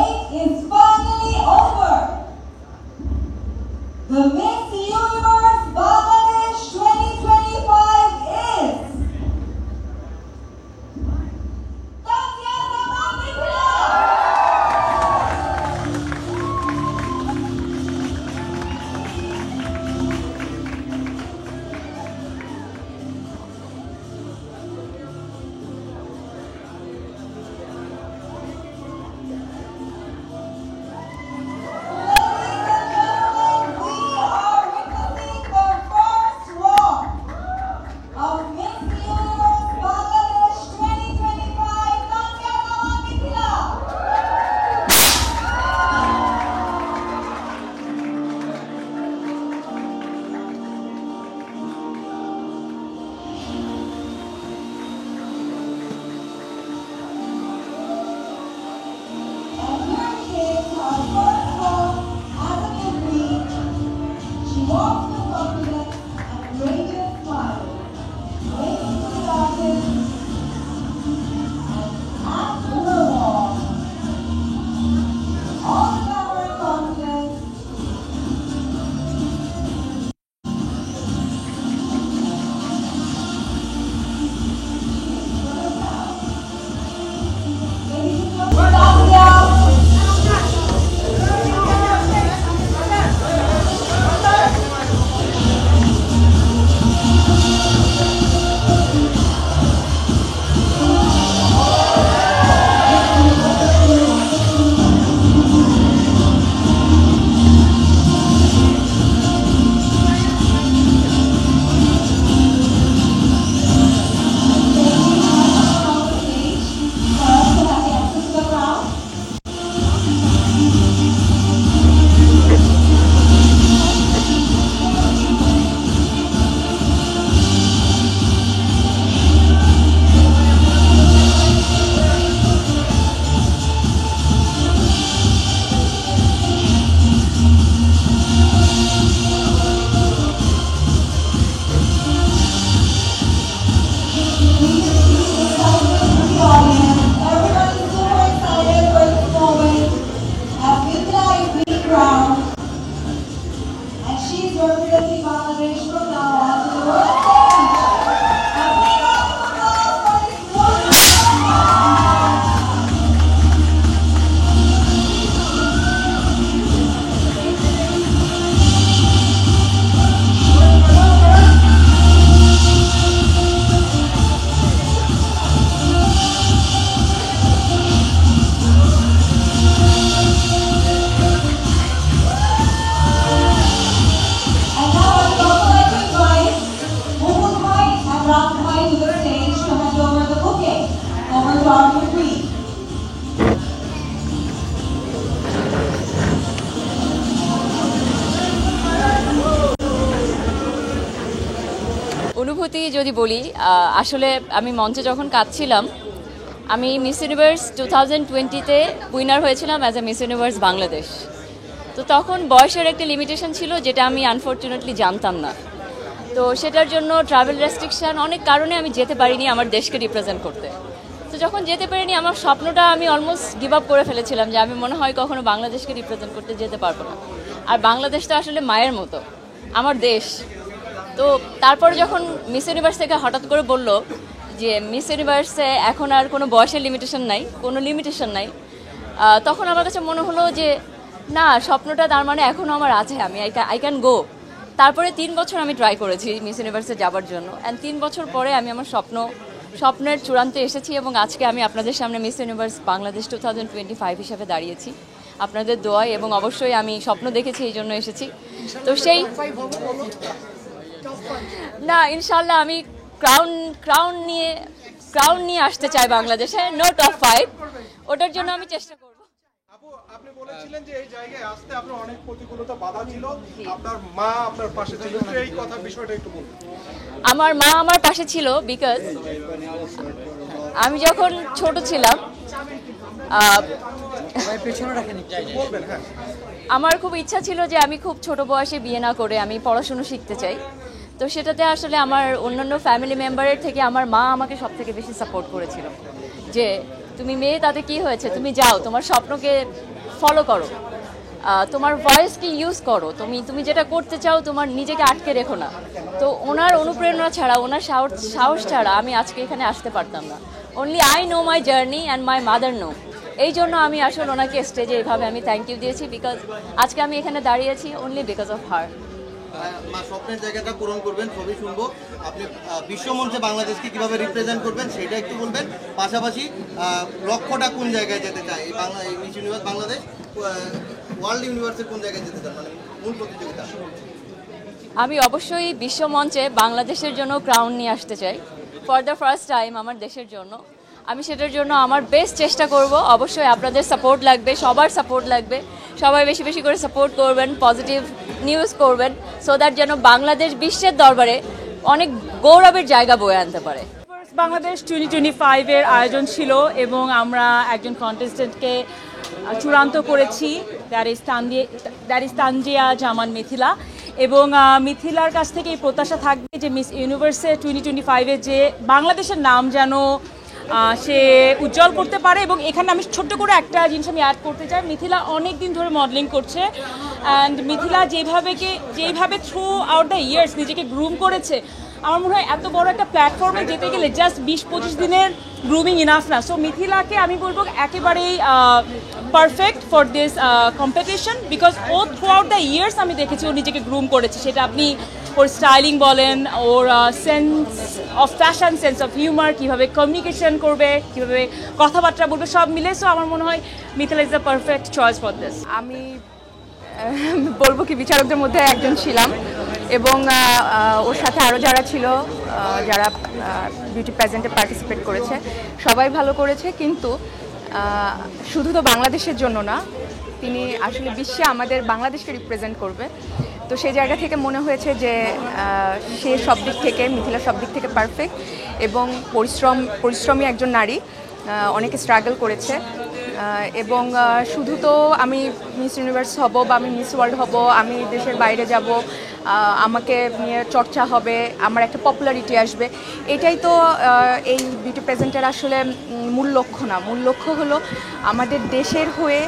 wait is finally over. The Miss Universe Bangladesh 2025 is Tatia Samadikula. অনুভূতি যদি বলি, আসলে আমি মঞ্চে যখন কাঁদছিলাম, আমি মিস ইউনিভার্স 2020-তে উইনার হয়েছিলাম as a miss universe Bangladesh. তো তখন বয়সের একটা লিমিটেশন ছিল, যেটা আমি আনফর্চুনেটলি জানতাম না। তো সেটার জন্য ট্রাভেল রেস্ট্রিকশান, অনেক কারণে আমি যেতে পারিনি আমার দেশকে রিপ্রেজেন্ট করতে। তো যখন যেতে পারিনি, আমার স্বপ্নটা আমি অলমোস্ট গিভ আপ করে ফেলেছিলাম যে আমি মনে হয় কখনো বাংলাদেশকে রিপ্রেজেন্ট করতে যেতে পারবো না। আর বাংলাদেশ তো আসলে মায়ের মতো, আমার দেশ। তো তারপরে যখন মিস ইউনিভার্স থেকে হঠাৎ করে বলল যে মিস ইউনিভার্সে এখন আর কোনো বয়সের লিমিটেশন নাই, কোনো লিমিটেশন নাই, তখন আমার কাছে মনে হলো যে না, স্বপ্নটা তার মানে এখনও আমার আছে, আমি আই ক্যান গো। তারপরে 3 বছর আমি ট্রাই করেছি মিস ইউনিভার্সে যাওয়ার জন্য, অ্যান্ড 3 বছর পরে আমি আমার স্বপ্নের চূড়ান্তে এসেছি, এবং আজকে আমি আপনাদের সামনে মিস ইউনিভার্স বাংলাদেশ 2025 হিসাবে দাঁড়িয়েছি আপনাদের দোয়ায়, এবং অবশ্যই আমি স্বপ্ন দেখেছি, এই জন্য এসেছি। তো সেই না, ইনশাল্লাহ আমি ক্রাউন নিয়ে আসতে চাই বাংলাদেশে, নো টপ 5, ওটার জন্য আমি চেষ্টা করব। আপু, আপনি বলেছিলেন যে এই জায়গায় আসতে আপনার অনেক প্রতিকূলতা বাধা ছিল, আপনার মা আপনার পাশে ছিল, এই কথা বিষয়টা একটু বলুন। আমার মা আমার পাশে ছিল, বিকজ আমি যখন ছোট ছিলাম, আমার খুব ইচ্ছা ছিল যে আমি খুব ছোট বয়সে বিয়ে না করে আমি পড়াশুনো শিখতে চাই। তো সেটাতে আসলে আমার অন্যান্য ফ্যামিলি মেম্বারের থেকে আমার মা আমাকে সব থেকে বেশি সাপোর্ট করেছিল, যে তুমি মেয়ে, তাতে কি হয়েছে, তুমি যাও, তোমার স্বপ্নকে ফলো করো, তোমার ভয়েসকে ইউজ করো, তুমি যেটা করতে চাও তোমার নিজেকে আটকে রেখো না। তো ওনার অনুপ্রেরণা ছাড়া, ওনার সাহস ছাড়া আমি আজকে এখানে আসতে পারতাম না। Only I know my journey and my mother know. এই জন্য আমি আসলে ওনাকে স্টেজে এইভাবে আমি থ্যাংক ইউ দিয়েছি, বিকজ আজকে আমি এখানে দাঁড়িয়েছি অনলি বিকজ অফ হার। মা, স্বপ্নের জায়গাটা পূরণ করবেন, ছবি শুনবো। আপনি বিশ্বমঞ্চে বাংলাদেশকে কিভাবে রিপ্রেজেন্ট করবেন সেটা একটু বলবেন। পাশাপাশি লক্ষ্যটা কোন জায়গায় যেতে চায় এই মিস ইউনিভার্স বাংলাদেশ, ওয়ার্ল্ড ইউনিভার্সের কোন জায়গায় যেতে চান, মানে মূল প্রতিযোগিতা? আমি অবশ্যই বিশ্বমঞ্চে বাংলাদেশের জন্য ক্রাউন নিয়ে আসতে চাই ফর দ্য ফার্স্ট টাইম আমার দেশের জন্য। আমি সেটার জন্য আমার বেস্ট চেষ্টা করব। অবশ্যই আপনাদের সাপোর্ট লাগবে, সবার সাপোর্ট লাগবে। সবাই বেশি বেশি করে সাপোর্ট করবেন, পজিটিভ নিউজ করবেন, সো দ্যাট যেন বাংলাদেশ বিশ্বের দরবারে অনেক গৌরবের জায়গা বয়ে আনতে পারে। বাংলাদেশ 2025-এর আয়োজন ছিল এবং আমরা একজন কন্টেস্টেন্টকে চূড়ান্ত করেছি, দ্যাট ইজ তানজিয়া জামান মিথিলা। এবং মিথিলার কাছ থেকে এই প্রত্যাশা থাকবে যে মিস ইউনিভার্সে 2025-এ যে বাংলাদেশের নাম যেন সে উজ্জ্বল করতে পারে। এবং এখানে আমি ছোট্ট করে একটা জিনিস আমি অ্যাড করতে চাই, মিথিলা অনেক দিন ধরে মডেলিং করছে, অ্যান্ড মিথিলা যেভাবে থ্রু আউট দ্য ইয়ার্স নিজেকে গ্রুম করেছে, আমার মনে হয় এত বড় একটা প্ল্যাটফর্মে যেতে গেলে জাস্ট 20-25 দিনের গ্রুমিং ইনাফ না। সো মিথিলাকে আমি বলবো একেবারেই perfect for this competition, because ও থ্রু আউট দ্য ইয়ার্স আমি দেখেছি ও নিজেকে গ্রুম করেছে। সেটা আপনি ওর স্টাইলিং বলেন, ওর sense of fashion, sense of humour, কীভাবে কমিউনিকেশন করবে, কীভাবে কথাবার্তা বলবে, সব মিলে। সো আমার মনে হয় Mithila is the perfect choice for this. আমি বলবো কি বিচারকদের মধ্যে একজন ছিলাম এবং ওর সাথে আরও যারা ছিল, যারা বিউটি প্রেজেন্টে পার্টিসিপেট করেছে, সবাই ভালো করেছে। কিন্তু শুধু তো বাংলাদেশের জন্য না, তিনি আসলে বিশ্বে আমাদের বাংলাদেশকে রিপ্রেজেন্ট করবে। তো সেই জায়গা থেকে মনে হয়েছে যে সে সব দিক থেকে, মিথিলা সব দিক থেকে পারফেক্ট এবং পরিশ্রমী একজন নারী, অনেকে স্ট্রাগল করেছে। এবং শুধু তো আমি মিস ইউনিভার্স হব বা আমি মিস ওয়ার্ল্ড হব, আমি দেশের বাইরে যাব, আমাকে নিয়ে চর্চা হবে, আমার একটা পপুলারিটি আসবে, এটাই তো এই বিউটি প্রেজেন্টের আসলে মূল লক্ষ্য না। মূল লক্ষ্য হলো আমাদের দেশের হয়ে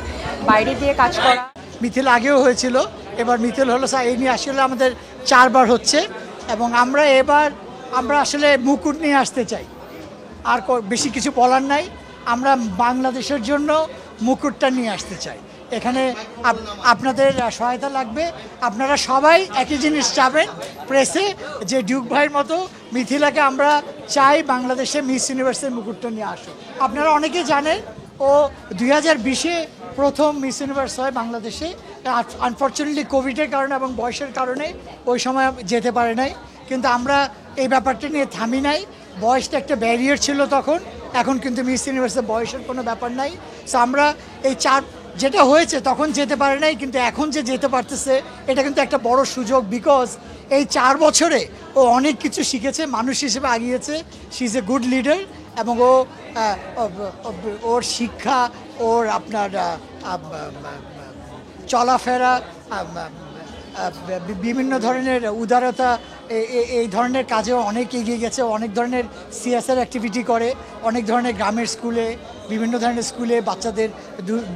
বাইরে দিয়ে কাজ করা। মিথিল আগেও হয়েছিল, এবার মিথিল হলো এই নিয়ে আসলে আমাদের 4 বার হচ্ছে। এবং আমরা আসলে মুকুট নিয়ে আসতে চাই, আর বেশি কিছু বলার নাই। আমরা বাংলাদেশের জন্য মুকুটটা নিয়ে আসতে চাই। এখানে আপনাদের সহায়তা লাগবে। আপনারা সবাই একই জিনিস চাবেন প্রেসে, যে ডিউক ভাইয়ের মতো মিথিলাকে আমরা চাই বাংলাদেশে মিস ইউনিভার্সের মুকুটটা নিয়ে আসুক। আপনারা অনেকেই জানেন ও 2020-এ প্রথম মিস ইউনিভার্স হয় বাংলাদেশে। আনফর্চুনেটলি কোভিডের কারণে এবং বয়সের কারণে ওই সময় যেতে পারে নাই, কিন্তু আমরা এই ব্যাপারটা নিয়ে থামি নাই। বয়সটা একটা ব্যারিয়ার ছিল তখন, এখন কিন্তু মিস ইউনিভার্সে বয়সের কোনো ব্যাপার নাই। সো আমরা এই যেটা হয়েছে তখন যেতে পারে নাই, কিন্তু এখন যে যেতে পারতেছে এটা কিন্তু একটা বড় সুযোগ, বিকজ এই 4 বছরে ও অনেক কিছু শিখেছে, মানুষ হিসেবে আগিয়েছে। She is a good leader এবং ওর শিক্ষা, ওর আপনার চলাফেরা, বিভিন্ন ধরনের উদারতা, এই ধরনের কাজেও অনেক এগিয়ে গেছে। অনেক ধরনের সিএসআর অ্যাক্টিভিটি করে, অনেক ধরনের গ্রামের স্কুলে, বিভিন্ন ধরনের স্কুলে বাচ্চাদের,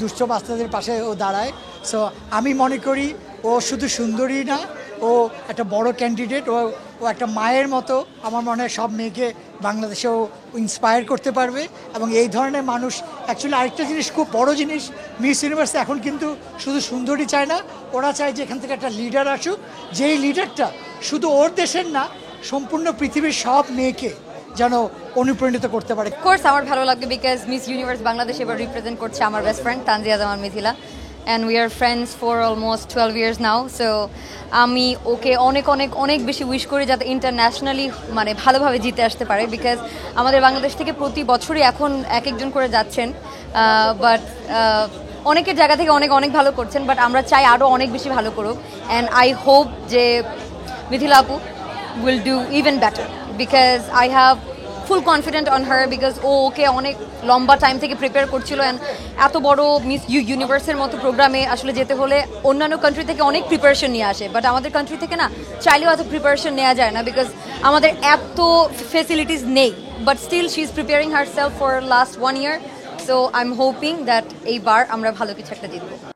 দুস্থ বাচ্চাদের পাশে ও দাঁড়ায়। সো আমি মনে করি ও শুধু সুন্দরী না, ও একটা বড় ক্যান্ডিডেট। ও একটা মায়ের মতো আমার মনে হয় সব মেয়েকে বাংলাদেশেও ইন্সপায়ার করতে পারবে। এবং এই ধরনের মানুষ অ্যাকচুয়ালি আরেকটা জিনিস, খুব বড় জিনিস, মিস ইউনিভার্স এখন কিন্তু শুধু সুন্দরী চায় না, ওরা চায় যে এখান থেকে একটা লিডার আসুক, যেই লিডারটা শুধু ওর দেশের না, সম্পূর্ণ পৃথিবীর সব মেয়েকে যেন অনুপ্রাণিত করতে পারে। কোর্স আমার ভালো লাগবে বিকজ মিস ইউনিভার্স বাংলাদেশ এবার রিপ্রেজেন্ট করছে আমার best friend তানজিয়া Zaman Mithila, and we are friends for almost 12 years now. So আমি ওকে অনেক অনেক অনেক বেশি উইশ করি যাতে ইন্টারন্যাশনালি মানে ভালোভাবে জিতে আসতে পারে, বিকজ আমাদের বাংলাদেশ থেকে প্রতি বছরই এখন এক একজন করে যাচ্ছেন, বাট অনেকের জায়গা থেকে অনেক অনেক ভালো করছেন, বাট আমরা চাই আরও অনেক বেশি ভালো করুক। অ্যান্ড আই হোপ যে মিথিলা আপু will do even better, because I have full confident on her, because ও ওকে অনেক লম্বা টাইম থেকে প্রিপেয়ার করছিল। অ্যান্ড এত বড় মিস ইউনিভার্সের মতো প্রোগ্রামে আসলে যেতে হলে অন্যান্য কান্ট্রি থেকে অনেক প্রিপারেশন নিয়ে আসে, বাট আমাদের কান্ট্রি থেকে না চাইলেও এত প্রিপারেশন নেওয়া যায় না, বিকজ আমাদের এত ফেসিলিটিস নেই। But still she is preparing herself for last 1 year so I am hoping that এইবার আমরা ভালো কিছু একটা জিতবো